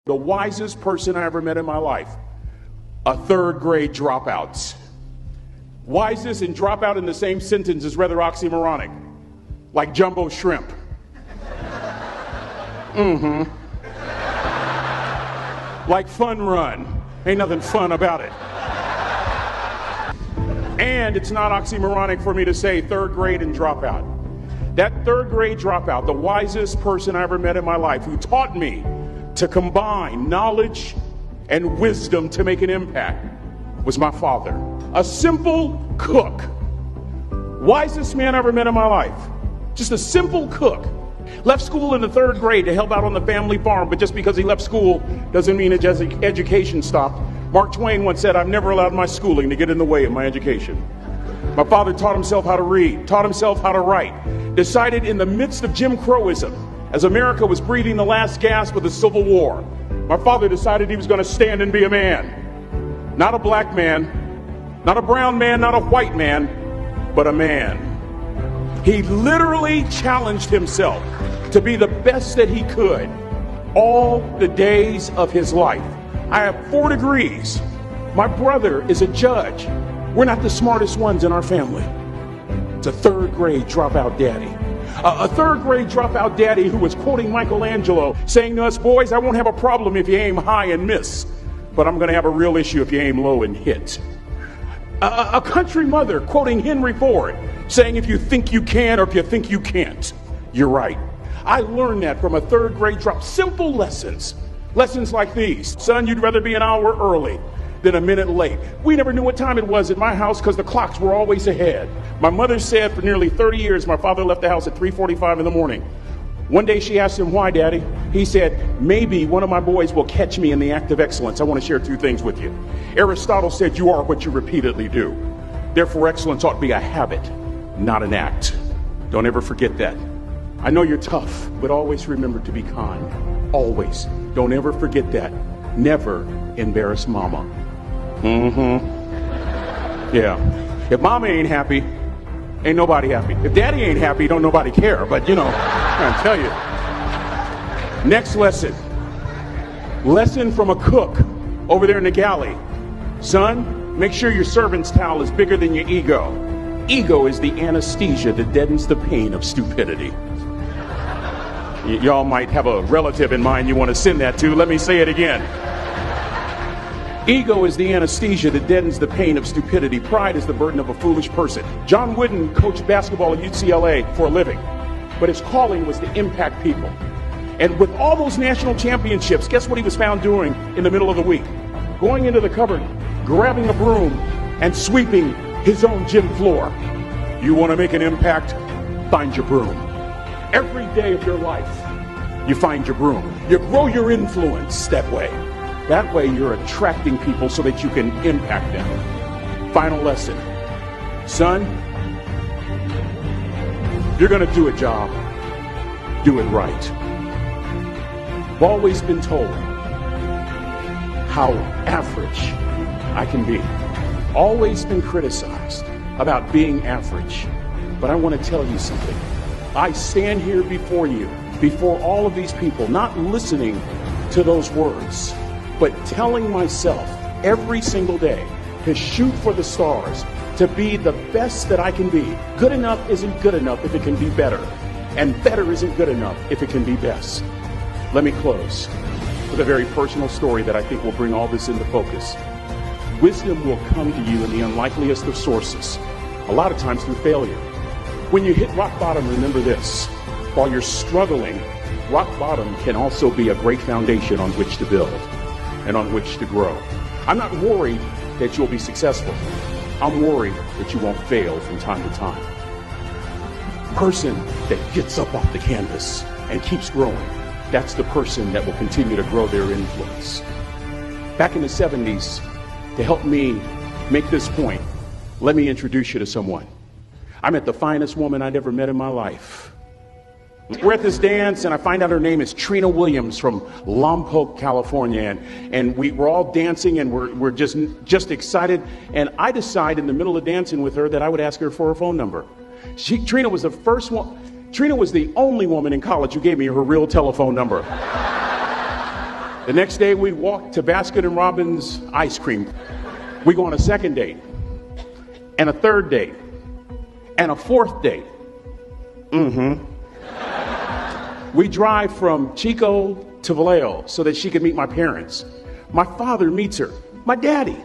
The wisest person I ever met in my life, a third grade dropout. Wisest and dropout in the same sentence is rather oxymoronic, like jumbo shrimp. Like fun run. Ain't nothing fun about it. And it's not oxymoronic for me to say third grade and dropout. That third grade dropout, the wisest person I ever met in my life, who taught me to combine knowledge and wisdom to make an impact, was my father. A simple cook. Wisest man I ever met in my life. Just a simple cook. Left school in the third grade to help out on the family farm, but just because he left school doesn't mean his education stopped. Mark Twain once said, "I've never allowed my schooling to get in the way of my education." My father taught himself how to read, taught himself how to write, decided in the midst of Jim Crowism, as America was breathing the last gasp of the Civil War, my father decided he was going to stand and be a man. Not a black man, not a brown man, not a white man, but a man. He literally challenged himself to be the best that he could all the days of his life. I have 4 degrees. My brother is a judge. We're not the smartest ones in our family. It's a third grade dropout daddy. A third grade dropout daddy who was quoting Michelangelo, saying to us, "Boys, I won't have a problem if you aim high and miss, but I'm going to have a real issue if you aim low and hit." A country mother quoting Henry Ford, saying, "If you think you can or if you think you can't, you're right." I learned that from a third grade drop. Simple lessons. Lessons like these. Son, you'd rather be an hour early than a minute late. We never knew what time it was at my house because the clocks were always ahead. My mother said for nearly 30 years my father left the house at 3:45 in the morning. One day she asked him, "Why, Daddy?" He said, "Maybe one of my boys will catch me in the act of excellence. I want to share 2 things with you." Aristotle said, "You are what you repeatedly do." Therefore, excellence ought to be a habit, not an act. Don't ever forget that. I know you're tough, but always remember to be kind. Always. Don't ever forget that. Never embarrass mama. Yeah. If mama ain't happy, ain't nobody happy. If daddy ain't happy, don't nobody care. But you know, I'm trying to tell you. Next lesson. Lesson from a cook over there in the galley. Son, make sure your servant's towel is bigger than your ego. Ego is the anesthesia that deadens the pain of stupidity. Y'all might have a relative in mind you want to send that to. Let me say it again. Ego is the anesthesia that deadens the pain of stupidity. Pride is the burden of a foolish person. John Wooden coached basketball at UCLA for a living, but his calling was to impact people. And with all those national championships, guess what he was found doing in the middle of the week? Going into the cupboard, grabbing a broom, and sweeping his own gym floor. You want to make an impact? Find your broom. Every day of your life, you find your broom. You grow your influence that way. That way you're attracting people so that you can impact them. Final lesson. Son, if you're going to do a job, do it right. I've always been told how average I can be. Always been criticized about being average. But I want to tell you something. I stand here before you, before all of these people, not listening to those words, but telling myself every single day to shoot for the stars, to be the best that I can be. Good enough isn't good enough if it can be better, and better isn't good enough if it can be best. Let me close with a very personal story that I think will bring all this into focus. Wisdom will come to you in the unlikeliest of sources, a lot of times through failure. When you hit rock bottom, remember this. While you're struggling, rock bottom can also be a great foundation on which to build and on which to grow. I'm not worried that you'll be successful. I'm worried that you won't fail from time to time. Person that gets up off the canvas and keeps growing, that's the person that will continue to grow their influence. Back in the 70s, to help me make this point, let me introduce you to someone. I met the finest woman I'd ever met in my life. We're at this dance, and I find out her name is Trina Williams from Lompoc, California, and we're all dancing, and we're just excited. And I decide in the middle of dancing with her that I would ask her for her phone number. Trina was the first one. Trina was the only woman in college who gave me her real telephone number. The next day we walk to Baskin and Robbins ice cream. We go on a second date, and a third date, and a fourth date. We drive from Chico to Vallejo so that she could meet my parents. My father meets her. My daddy,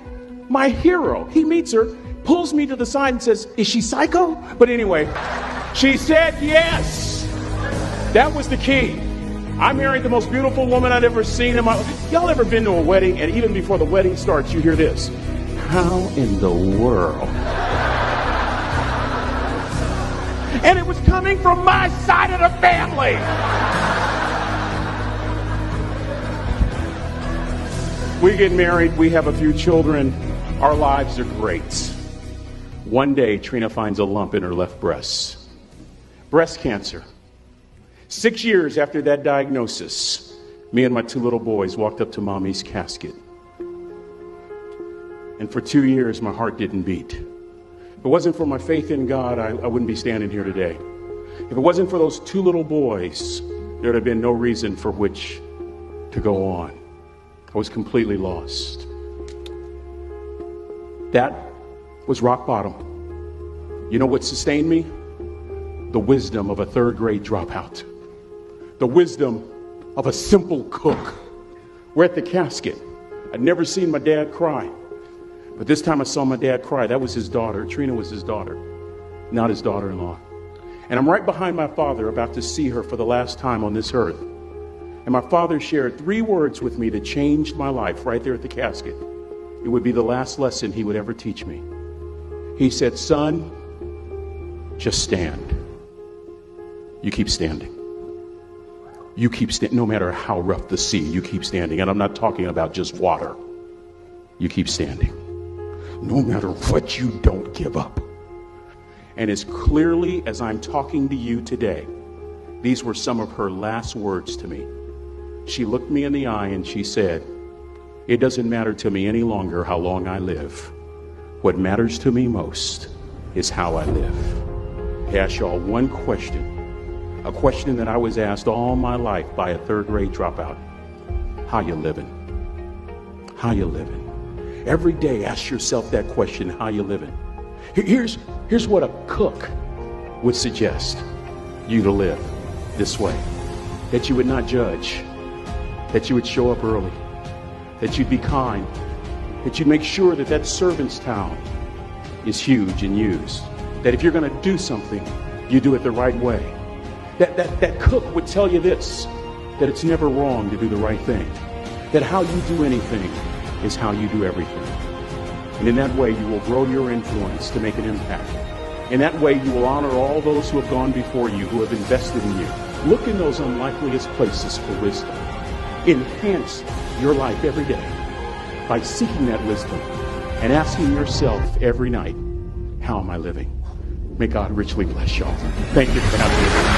my hero, he meets her, pulls me to the side and says, "Is she psycho?" But anyway, she said yes. That was the key. I married the most beautiful woman I'd ever seen in my life. Y'all ever been to a wedding and even before the wedding starts, you hear this? How in the world? And it was coming from my side of the family. We get married, we have a few children, our lives are great. One day, Trina finds a lump in her left breast. Breast cancer. 6 years after that diagnosis, me and my two little boys walked up to Mommy's casket. And for 2 years, my heart didn't beat. If it wasn't for my faith in God, I wouldn't be standing here today. If it wasn't for those two little boys, there would have been no reason for which to go on. I was completely lost. That was rock bottom. You know what sustained me? The wisdom of a third grade dropout. The wisdom of a simple cook. We're at the casket. I'd never seen my dad cry. But this time I saw my dad cry. That was his daughter. Trina was his daughter, not his daughter-in-law. And I'm right behind my father, about to see her for the last time on this earth. And my father shared 3 words with me that changed my life right there at the casket. It would be the last lesson he would ever teach me. He said, "Son, just stand. You keep standing. You keep standing. No matter how rough the sea, you keep standing." And I'm not talking about just water. You keep standing. No matter what, you don't give up. And as clearly as I'm talking to you today, these were some of her last words to me. She looked me in the eye and she said, "It doesn't matter to me any longer how long I live. What matters to me most is how I live." I ask y'all one question, a question that I was asked all my life by a third grade dropout. How you living? How you living? Every day ask yourself that question, how you living? Here's what a cook would suggest you to live this way. That you would not judge, that you would show up early, that you'd be kind, that you'd make sure that that servant's towel is huge and used, that if you're going to do something, you do it the right way. That cook would tell you this, that it's never wrong to do the right thing, that how you do anything is how you do everything. And in that way, you will grow your influence to make an impact. In that way, you will honor all those who have gone before you, who have invested in you. Look in those unlikeliest places for wisdom. Enhance your life every day by seeking that wisdom and asking yourself every night, how am I living? May God richly bless y'all. Thank you for having me.